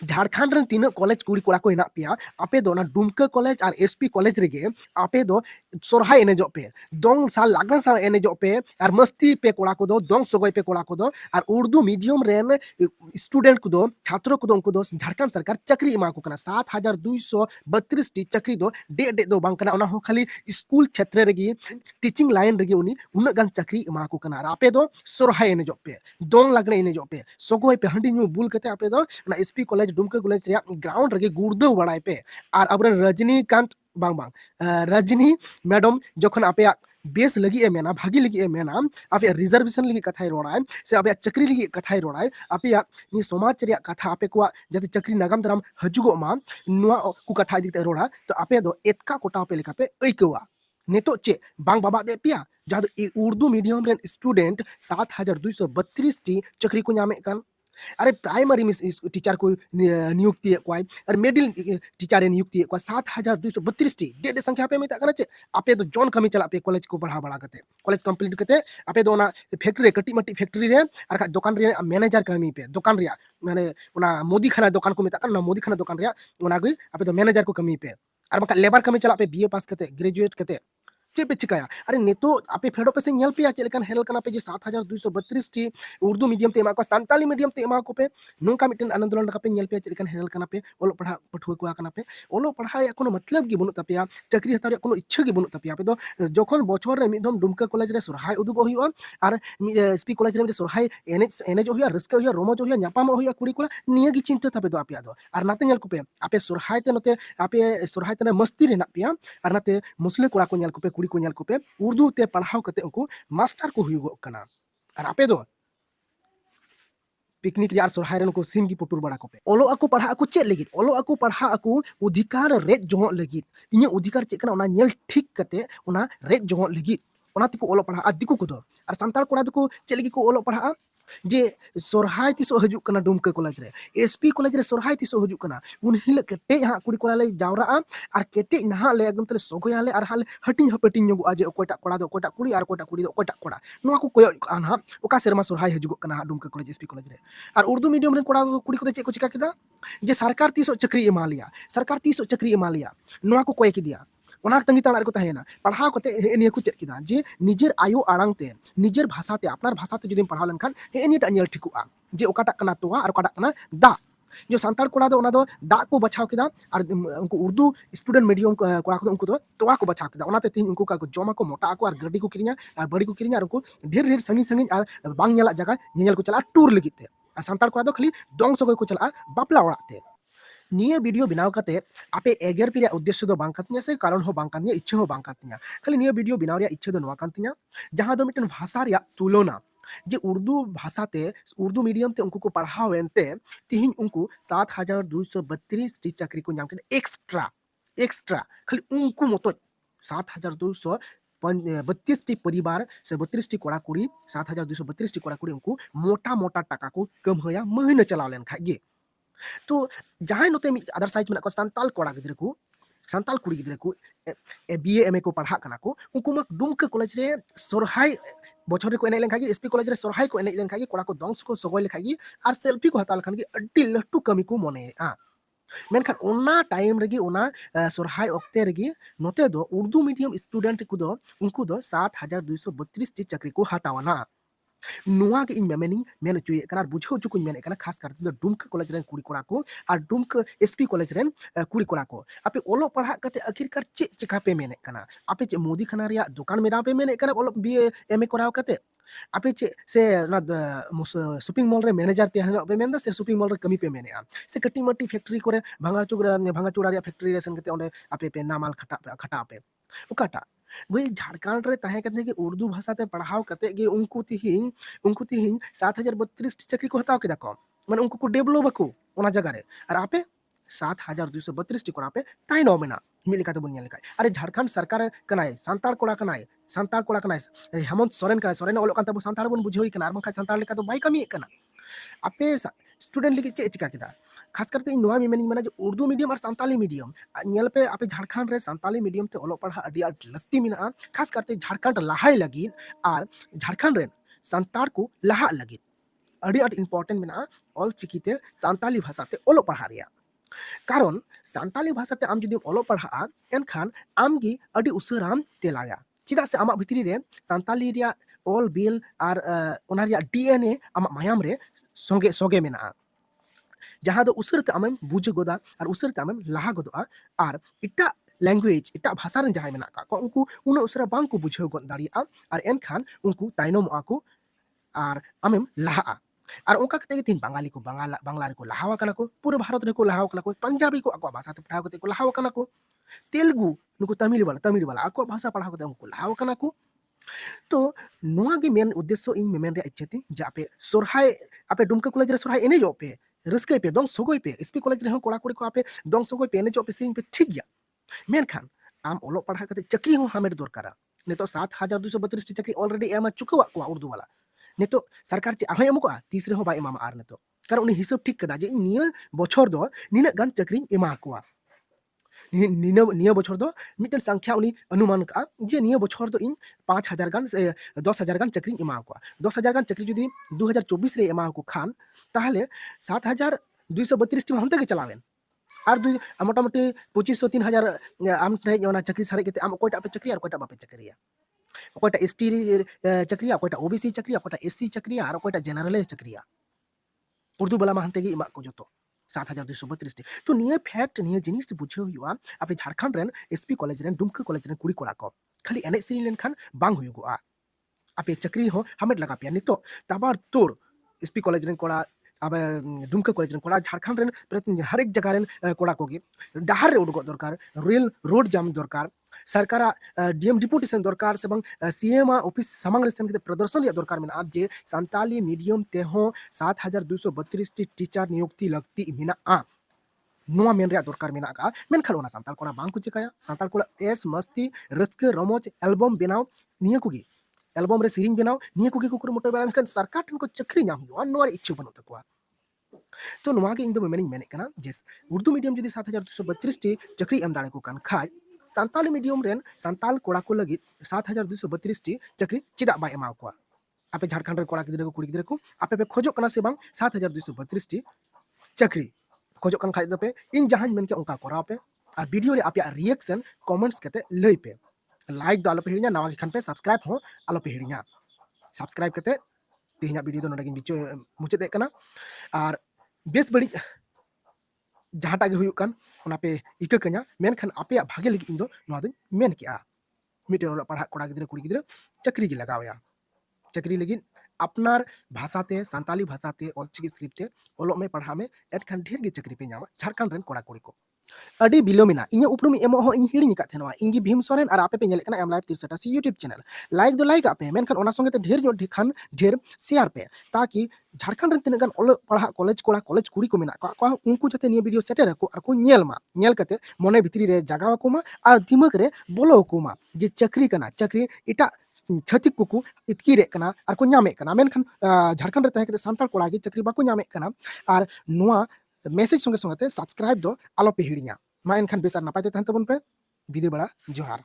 Jharkhand run तीना college कुड़ी कोड़ा को हेना पेया आपे दो ना डुमका कॉलेज और एसपी कॉलेज रेगे आपे दो सोरहाय एनेजो पे दोंग साल लागना साल एनेजो पे और मस्ती पे कोड़ा को दो दोंग सगोय पे कोड़ा को दो और उर्दू मीडियम रेन स्टूडेंट को दो छात्रों को दो उनको दो झारखंड सरकार चक्री एमा को कना 7232 टी चक्री दो डे डे दो बांग कना ओना हो खाली स्कूल क्षेत्र रेगी टीचिंग लाइन रेगी उनी उन्ना गान चक्री एमा को कना आपे दो सोरहाय एनेजो पे दोंग लागना एनेजो पे सगोय पे हंडी न्यू बुल कते आपे दो ना एसपी कॉलेज डुमका कॉलेज रे ग्राउंड रेगे गुड़दो बड़ाई पे और अब रजनीकांत बांग बांग रजनी मैडम जखन आपे बेस लगी ए मेना भागी लगी ए मेना आपे रिजर्वेशन लगी कथाय रोड़ाय से आपे चक्री लगी कथाय रोड़ाय आपे नि समाज रे कथा आपे को जति चक्री नागाम दाराम हजुगो मा नुआ को कथा इदि रोड़ा तो आपे दो एतका कोटा पे लेका पे ऐकवा नेतो चे बांग बाबा दे पिया जहां Urdu medium rain student 7232 T चक्री को नामे कान अरे प्राइमरी में टीचर को नियुक्ति कोई और मिडिल टीचर नियुक्ति को 7232 टी डेढ़ संख्या पे मेता कना चे आपे तो जॉन कमी चला पे कॉलेज को बढ़ा बढ़ा करते कॉलेज कंप्लीट करते आपे दो ना फैक्ट्री कटी मटी फैक्ट्री रे और दुकान रे मैनेजर कमी पे दुकान रे माने उना मोदी खाना दुकान को मेता कना मोदी खाना दुकान रे उना गई आपे तो मैनेजर को कमी पे और बका लेबर कमी चला पे बीए पास करते ग्रेजुएट करते चे पे चिकाया अरे नेतो आपे फेडो पे से नेल पे चेलकान हेरल कना पे जे 7232 टी उर्दू मीडियम ते एमा को संताली मीडियम ते एमा को पे नोंका मिटन आंदोलन लगा पे नेल पे चेलकान हेरल कना पे ओलो पढ़ा पठुआ को कना पे ओलो पढ़ा या कोनो मतलब गी बनु तपिया चाकरी हतार कोनो इच्छा गी बनु तपिया पे दो जखन बछर रे मिदम दुमका कॉलेज रे सुरहाय उदुगो हुआ और एसपी कॉलेज रे सुरहाय एने जो हुआ रस्का हुआ रोमो जो हुआ न्यापाम हुआ कुड़ी कोला निया गी चिंता तपे दो आपिया दो और नाते नेल को पे आपे सुरहाय ते नते आपे सुरहाय ते मस्ती रे ना पिया और नाते मुस्लिम कोड़ा को नेल को पे कुड़ी को नेल को पे उर्दू ते पढ़ाव कते उनको मास्टर को हुई कना और आपे दो पिकनिक यार सोरहाय रन को सिम की पुटुर बड़ा को पे ओलो ako पढ़ा ako चेक लगित ओलो ako पढ़ा ako अधिकार रेट जोंग लगित इने अधिकार चेक कना ओना नेल ठीक कते ओना रेट जोंग लगित ओना तिको ओलो पढ़ा दिको को दो और संताल कोड़ा दको चेक लगी को ओलो पढ़ा जे सोरहाय तिसो हजू कना डुमका कॉलेज रे एसपी कॉलेज रे सोरहाय तिसो हजू कना उन हिल केटे हा कुड़ी कोला ले जावरा और केटे नहा ले एकदम तले सोगोयाले और हाल हटिंग हपटिंग न्योगो आजे ओकोटा कोड़ा दो ओकोटा कुड़ी और ओकोटा कुड़ी दो ओकोटा कोड़ा नुआ को कोय आना ओका सेरमा सोरहाय हजू कना डुमका कॉलेज एसपी कॉलेज रे और उर्दू मीडियम रे कोड़ा कुड़ी को चे को चिका केदा जे सरकार तिसो चक्री एमा लिया सरकार तिसो चक्री एमा लिया नुआ को कोय किदिया ओना तंगी ताना को तहेना पढ़ाव कते हे निया को चेक किदा जे निजेर आयो आड़ांग ते निजेर भाषा ते अपनार भाषा ते जदि पढ़ाव लेनखान हे निटा नेल ठिकुआ जे ओकाटा कना तोवा और ओकाटा कना दा जो सांताल कोड़ा दो ओना दो दा को बचाव किदा और उनको उर्दू स्टूडेंट मीडियम कोड़ा को उनको दो तोवा को बचाव किदा ओनाते तीन उनको का जमा को मोटा को और गड्डी को किरिया और बड़ी को किरिया और उनको ढेर ढेर संगी संगी और बांग नेला जगह नेल को चला टूर लगिते और सांताल कोड़ा दो खाली दोंग सगोय को चला बापला ओड़ाते निये वीडियो बनाव कते आपे एगेर पिरिया उद्देश्य दो बांग कातिया से कारण हो बांग कातिया इच्छा हो बांग कातिया खाली निये वीडियो बनाव रिया इच्छा दो नवा कातिया जहां दो मिटन भाषा रिया तुलना जे उर्दू भाषा ते उर्दू मीडियम ते उनको को पढ़ाव एनते तिहिन उनको 7232 टी चाकरी को नाम के एक्स्ट्रा एक्स्ट्रा खाली उनको मतो 7232 टी परिवार से 32 टी कोड़ा कुड़ी 7232 टी कोड़ा कुड़ी उनको मोटा मोटा टाका को कम होया महीने चलाव लेन खागे तो जहां नोते अदर साइड में को संताल कोड़ा गिद्रे को संताल कुड़ी गिद्रे को बीए एमए को पढ़ा कना को उनको मा डुमका कॉलेज रे सोरहाय बछर को एने लेखागी एसपी कॉलेज रे सोरहाय को एने लेखागी कोड़ा को दंस को सगोय लेखागी और सेल्फी को हताल खान की अड्डी लट्टू कमी को मने आ मेनखान ओना टाइम रेगी ओना सोरहाय ओक्ते रेगी नोते दो उर्दू मीडियम स्टूडेंट को दो उनको दो 7232 टी चक्री को हतावना नुआ के इन मेमेनिंग मेन चुए कना बुझो चुक मेने कना खास कर डुमका कॉलेज रेन कुड़ी कोड़ा को और डुमका एसपी कॉलेज रेन कुड़ी कोड़ा को आपे ओलो पढ़ा कते आखिरकार चे चिका पे मेने कना आपे चे मोदी खाना रिया दुकान में पे मेने कना ओलो बीए एमए कराव कते आपे चे से ना शॉपिंग मॉल रे मैनेजर ते हना पे मेनदा से शॉपिंग मॉल रे कमी पे मेने से कटी मटी फैक्ट्री करे भांगा चुड़ा रिया फैक्ट्री रे सन कते ओंडे आपे पे नामाल खटा पे उकाटा वही झारखंड रे तहे कते कि उर्दू भाषा ते पढ़ाव कते गे उनको तिहिन 7032 चक्री को हताव केदा को माने उनको को डेवलप बको ओना जगह रे और आपे 7232 टी कोड़ा पे ताई नो मेना मिलिका तो बुनिया लिखाय अरे झारखंड सरकार कनाय संताल कोड़ा कनाय हेमंत सोरेन कनाय सोरेन ओलो कांता बो संताल बन बुझोई कना आर संताल लेका तो बाई कमी कना आपे स्टूडेंट लगी चे चिका केदा खास करते नुआ मेनी माने जो उर्दू मीडियम और संताली मीडियम नेल पे आपे झारखंड रे संताली मीडियम ते ओलो पढ़ा अडी आट लगती मिना खास करते झारखंड लहाय लगी और झारखंड रे संताल को लहा लगी ᱟᱹᱰᱤ ᱟᱸᱴ ᱤᱢᱯᱚᱨᱴᱮᱱᱴ ᱢᱮᱱᱟᱜᱼᱟ ᱚᱞᱪᱤᱠᱤᱛᱮ ᱥᱟᱱᱛᱟᱞᱤ ᱵᱷᱟᱥᱟᱛᱮ ᱚᱞᱚᱜ ᱯᱟᱲᱦᱟᱜ ᱨᱮᱭᱟᱜ। ᱠᱟᱨᱚᱱ ᱥᱟᱱᱛᱟᱞᱤ ᱵᱷᱟᱥᱟᱛᱮ ᱟᱢ ᱡᱩᱫᱤᱢ ᱚᱞᱚᱜ ᱯᱟᱲᱦᱟᱜᱼᱟ ᱮᱱᱠᱷᱟन ᱟᱢᱜᱮ ᱟᱹᱰᱤ ᱩᱥᱟᱹᱨᱟᱢ ᱛᱮᱞᱟᱭᱟ। ᱪᱮᱫᱟᱜ ᱥᱮ ᱟᱢᱟᱜ ᱵᱷᱤᱛᱨᱤ ᱨᱮ ᱥᱟᱱᱛᱟᱞᱤ ᱨᱮᱭᱟᱜ ᱚᱞ ᱵᱤᱞ ᱟᱨ ᱚᱱᱟ ᱨᱮᱭᱟᱜ DNA ᱟᱢᱟᱜ ᱢᱟᱭᱟᱢ ᱨᱮ ᱥᱚᱸᱜᱮ ᱢᱮᱱᱟᱜᱼᱟ। ᱡᱟᱦᱟᱸ ᱫᱚ ᱩᱥᱟᱹᱨᱟᱛᱮ ᱟᱢᱮᱢ ᱵᱩᱡᱷ ᱜᱚᱫᱟ ᱟᱨ ᱩᱥᱟᱹᱨᱟᱛᱮ ᱟᱢᱮᱢ ᱞᱟᱦᱟ ᱜᱚᱫᱚᱜᱼᱟ ᱟᱨ ᱮᱴᱟᱜ ল্যাঙ্গুয়েজ ᱮᱴᱟᱜ ᱵᱷᱟষᱟ ᱨᱮᱱ ᱡᱟᱦᱟᱸᱭ ᱢᱮᱱᱟᱜ ᱠᱟᱜ ᱠᱚᱣᱟ ᱩᱱᱠᱩ ᱩᱱᱟᱹᱜ ᱩᱥᱟᱹᱨᱟ ᱵᱟᱝᱠᱚ ᱵᱩᱡᱷᱟᱹᱣ ᱜᱚᱫ ᱫᱟᱲᱮᱭᱟᱜᱼᱟ ᱟᱨ ᱮᱱᱠᱷᱟᱱ ᱩᱱᱠᱩ ᱛᱟᱭᱱᱚᱢᱚᱜᱼᱟ ᱠᱚ ᱟᱨ ᱟᱢᱮᱢ ᱞᱟᱦᱟᱜᱼᱟ। ᱟᱨ ᱚᱱᱠᱟ ᱠᱟᱛᱮ ᱜᱮ ᱛᱮᱦᱮᱧ ᱵᱟঙᱟᱞᱤ ᱠᱚ ᱵᱟᱝলা ᱨᱮᱠᱚ ᱞᱟᱦᱟᱣ ᱟᱠᱟᱱᱟ ᱠᱚ ᱯᱩᱨᱟᱹ ᱵᱷᱟᱨᱚᱛ ᱨᱮᱠᱚ ᱞᱟᱦᱟᱣ ᱟᱠᱟᱱᱟ ᱠᱚ ᱯᱟᱧᱡᱟᱵᱤ ᱠᱚ ᱟᱠᱚᱣᱟᱜ ᱵᱷᱟষᱟᱛᱮ ᱯᱟᱲᱦᱟᱣ ᱠᱟᱛᱮ ᱠᱚ ᱞᱟᱦᱟᱣ ᱟᱠᱟᱱᱟ ᱠᱚ तेलुगु नुकु तमिल वाला आको भाषा पढ़ाव कते उनको लाव कना को तो नोआ गे मेन उद्देश्य इन मेमेन रे इच्छा थी जे आपे सोरहाय आपे दुमका कॉलेज रे सोरहाय एनेजो पे रस्के पे दंग सोगोय पे एसपी कॉलेज रे कोड़ा कुड़ी को आपे दंग सोगोय पे एनेजो पे सिंग पे ठीक गया मेनखान आम ओलो पढ़ा कते चक्री हो हामेट दरकारा नितो 7232 टी चक्री ऑलरेडी एमा चुकवा को उर्दू वाला नितो सरकार चे आरहो एमको तीस रे हो बा एमा आर नितो कारण उनी हिसाब ठीक कदा जे निया बछर दो निना गान चक्री एमा को निया बछर दो मिटन संख्या उनी अनुमान का जे निया बछर दो इन 5000 गान 10000 गान चक्री एमा को 10000 गान चक्री जुदी 2024 रे एमा को खान ताहले 7232 टी हनते के चलावेन और दुई मोटामुटी 2500 3000 आम ठे ओना चक्री सारे केते आम कोइटा पे चक्री और कोइटा बापे Chakriya कोइटा ST Chakriya कोइटा OBC Chakriya कोइटा SC Chakriya और कोइटा जनरल चक्रिया उर्दू वाला मानते गे इमा को जतो 7232 टी तो निया फैक्ट निया जिनिस बुझे हुआ आपे Jharkhand rain SP college rain Dumka college rain कुड़ी कोड़ा को खाली एने सिरी लेन खान बांग हुयुगोआ आपे चक्री हो हमेट लगा पिया नितो ताबार तोर एसपी कॉलेज रेन कोड़ा अब दुमका कॉलेज रेन कोड़ा झारखंड रेन प्रति हर एक जगह रेन कोड़ा कोगे डाहर रे उडुगो दरकार रेल रोड जाम दरकार सरकार डीएम डिपुटेशन दरकार से सीएम ऑफिस सामांग रे सेन के प्रदर्शन या दरकार में आप जे संताली मीडियम ते हो 7232 टी टीचर नियुक्ति लगती मिना नोआ मेन रे दरकार मेना का मेनखान ओना सांताल कोड़ा बांग को चिकाया सांताल कोड़ा एस मस्ती रस्के रमोज एल्बम बनाव निया कुगी एल्बम रे सिरिंग बनाव निया कुगी कुकुर मोटो बेला मेनखान सरकार ठन को चक्री नाम हुआ नोआ इच्छा बनो तकवा तो नोआ के इन दो मेनिंग मेने कना जे उर्दू मीडियम जदी 7232 टी चक्री एम दाड़े को कान खाज सांताली मीडियम रेन सांताल कोड़ा को लगी 7232 टी चक्री चिदा बा एमा को आपे झारखंड रे कोड़ा गिदरे को कुड़ी गिदरे को आपे पे खोजो कना से बांग 7232 टी चक्री खोजो कन खाइ दपे इन जहां मेन के उनका कोरा पे और वीडियो रे आपया रिएक्शन कमेंट्स कते लई पे लाइक द आलो पे हिड़िया नवा खान पे सब्सक्राइब हो आलो पे हिड़िया सब्सक्राइब कते तेहना वीडियो दो नडगिन बिचो मुचाते कना और बेस बड़ी जहाटा गे हुयुक कान ओना पे इका कन्या मेनखान आपया भागे लगी इंदो नवा दो मेन किया मिटे ओला पढ़ा कोड़ा गिदरे कुड़ी गिदरे चक्री गे लगावया चक्री लगी अपनार भाषाते सांताली भाषाते ऑलचिकी स्क्रिप्टे ओलोग में पढ़ा में एनखान ढेर गे चक्री पे नामा झारखंड रेन कोड़ा कुड़ी को अडी बिलोमिना इኛ उपरुम एमो हो इन हिड़िङ का थेनवा इंगी भीम सोरेन और आपे पे नेले कना M live 63 YouTube channel like दो लाइक आपे मेनखान ओना संगे ते ढेर ढेखान ढेर शेयर पे ताकि झारखंड रेन तिनगान ओल पढ़ा कॉलेज कोड़ा कॉलेज कुड़ी को मेना को उनको जते निया वीडियो सेटर को और को नेल मा नेल कते मने भितरी रे जगाव को मा और दिमाग रे बोलो को मा जे चक्री कना चक्री इटा छतिक कुकु इतकीरे कना और को ᱧᱟᱢᱮ कना मेनखान झारखंड रे तहे कते सांताल कोड़ा गे चक्री बाको ᱧᱟᱢᱮ कना और नोआ मैसेज संगे संगे सब्सक्राइब दो आलो पे हिड़िया मा एनखान बेसार नापायते तहन तबन पे बिदे बड़ा जोहार।